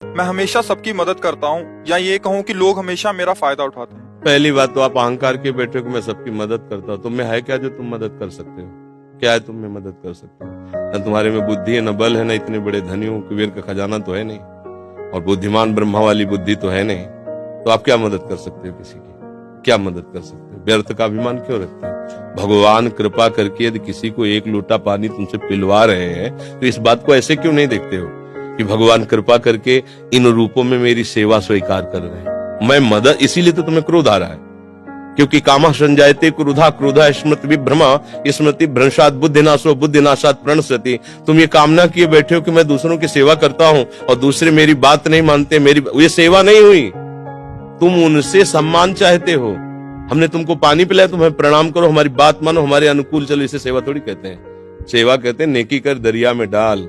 मैं हमेशा सबकी मदद करता हूँ, या ये कहूँ कि लोग हमेशा मेरा फायदा उठाते हैं। पहली बात तो आप अहंकार के बैठे हो कि मैं सबकी मदद करता हूँ। तुम में है क्या जो तुम मदद कर सकते हो? क्या है तुम में मदद कर सकते हो? न तुम्हारे में बुद्धि है, न बल है, न इतने बड़े धनी हो, कुबेर का खजाना तो है नहीं, और बुद्धिमान ब्रह्मा वाली बुद्धि तो है नहीं। तो आप क्या मदद कर सकते हो? किसी की क्या मदद कर सकते हो? व्यर्थ का अभिमान क्यों रखते हैं? भगवान कृपा करके यदि किसी को एक लोटा पानी तुमसे पिलवा रहे हैं तो इस बात को ऐसे क्यों नहीं देखते हो कि भगवान कृपा करके इन रूपों में मेरी सेवा स्वीकार कर रहे हैं, मैं मदद। इसीलिए तो तुम्हें क्रोध आ रहा है, क्योंकि कामा संजायते क्रोधा, क्रोधा स्मृति विभ्रमा, स्मृति भ्रंशात बुद्धिनाशो, बुद्धिनाशात प्रणश्यति। तुम ये कामना किए बैठे हो कि मैं दूसरों की सेवा करता हूं और दूसरे मेरी बात नहीं मानते, ये सेवा नहीं हुई। तुम उनसे सम्मान चाहते हो। हमने तुमको पानी पिलाया, तुम्हें प्रणाम करो, हमारी बात मानो, हमारे अनुकूल चलो। इसे सेवा थोड़ी कहते हैं। सेवा कहते हैं नेकी कर दरिया में डाल।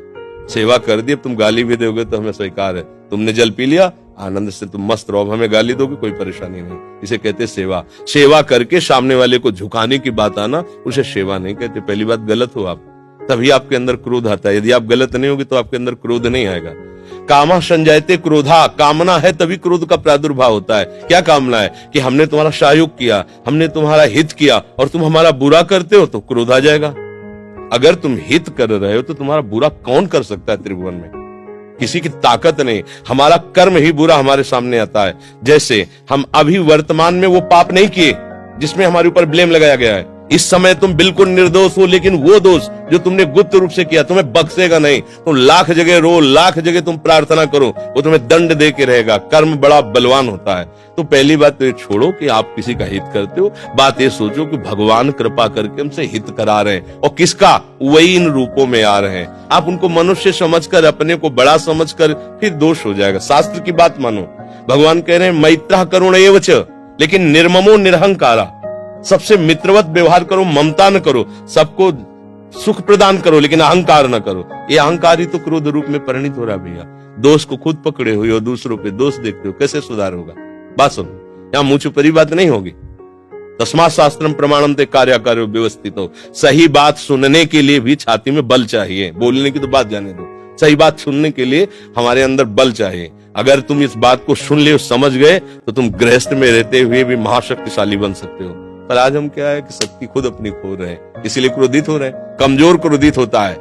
सेवा कर दी, अब तुम गाली भी दोगे तो हमें स्वीकार है। तुमने जल पी लिया, आनंद से तुम मस्त रहो, हमें गाली दोगे कोई परेशानी नहीं। इसे कहते हैं सेवा। सेवा करके सामने वाले को झुकाने की बात आना, उसे सेवा नहीं कहते। पहली बात, गलत हो आप, तभी आपके अंदर क्रोध आता है। यदि आप गलत नहीं होगे तो आपके अंदर क्रोध नहीं आएगा। कामा संजायते क्रोधा, कामना है तभी क्रोध का प्रादुर्भाव होता है। क्या कामना है? कि हमने तुम्हारा सहयोग किया, हमने तुम्हारा हित किया और तुम हमारा बुरा करते हो तो क्रोध आ जाएगा। अगर तुम हित कर रहे हो तो तुम्हारा बुरा कौन कर सकता है त्रिभुवन में? किसी की ताकत नहीं। हमारा कर्म ही बुरा हमारे सामने आता है। जैसे हम अभी वर्तमान में वो पाप नहीं किए जिसमें हमारे ऊपर ब्लेम लगाया गया है। इस समय तुम बिल्कुल निर्दोष हो, लेकिन वो दोष जो तुमने गुप्त रूप से किया तुम्हें बख्शेगा नहीं। तुम लाख जगह रो, लाख जगह तुम प्रार्थना करो, वो तुम्हें दंड दे के रहेगा। कर्म बड़ा बलवान होता है। तो पहली बात तो ये छोड़ो कि आप किसी का हित करते हो। बात ये सोचो कि भगवान कृपा करके हमसे हित करा रहे हैं, और किसका? वही इन रूपों में आ रहे हैं। आप उनको मनुष्य समझकर, अपने को बड़ा समझकर, फिर दोष हो जाएगा। शास्त्र की बात मानो। भगवान कह रहे हैं मैत्रः करुण एव च, लेकिन निर्ममो निरहंकारा। सबसे मित्रवत व्यवहार करो, ममता न करो, सबको सुख प्रदान करो, लेकिन अहंकार न करो। ये अहंकार ही तो क्रोध रूप में परिणित हो रहा है भैया। दोष को खुद पकड़े हुए हो, दूसरों पे दोष देखते हो, कैसे सुधार होगा? बात सुनो, यहाँ मुंह छुपरी बात नहीं होगी। तस्मात् शास्त्रम प्रमाणम ते कार्याकार्यो व्यवस्थित हो। सही बात सुनने के लिए भी छाती में बल चाहिए। बोलने की तो बात जाने दो, सही बात सुनने के लिए हमारे अंदर बल चाहिए। अगर तुम इस बात को सुन ले, समझ गए, तो तुम गृहस्थ में रहते हुए भी महाशक्तिशाली बन सकते हो। पर आज हम क्या है कि शक्ति खुद अपनी खो रहे हैं, इसीलिए क्रोधित हो रहे हैं। कमजोर क्रोधित होता है,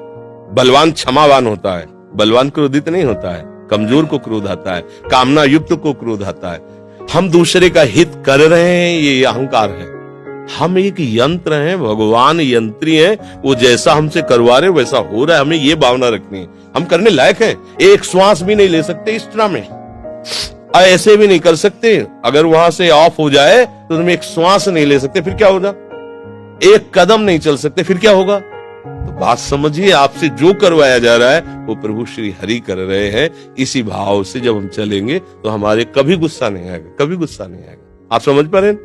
बलवान क्षमावान होता है। बलवान क्रोधित नहीं होता है, कमजोर को क्रोध आता है, कामना युक्त को क्रोध आता है। हम दूसरे का हित कर रहे हैं, ये अहंकार है। हम एक यंत्र हैं, भगवान यंत्री हैं, वो जैसा हमसे करवा रहे वैसा हो रहा है। हमें ये भावना रखनी है, हम करने लायक हैं। एक श्वास भी नहीं ले सकते इस तरह में, ऐसे भी नहीं कर सकते। अगर वहां से ऑफ हो जाए तो तुम एक श्वास नहीं ले सकते, फिर क्या होगा? एक कदम नहीं चल सकते, फिर क्या होगा? तो बात समझिए, आपसे जो करवाया जा रहा है वो प्रभु श्री हरि कर रहे हैं। इसी भाव से जब हम चलेंगे तो हमारे कभी गुस्सा नहीं आएगा, कभी गुस्सा नहीं आएगा। आप समझ पा रहे हैं?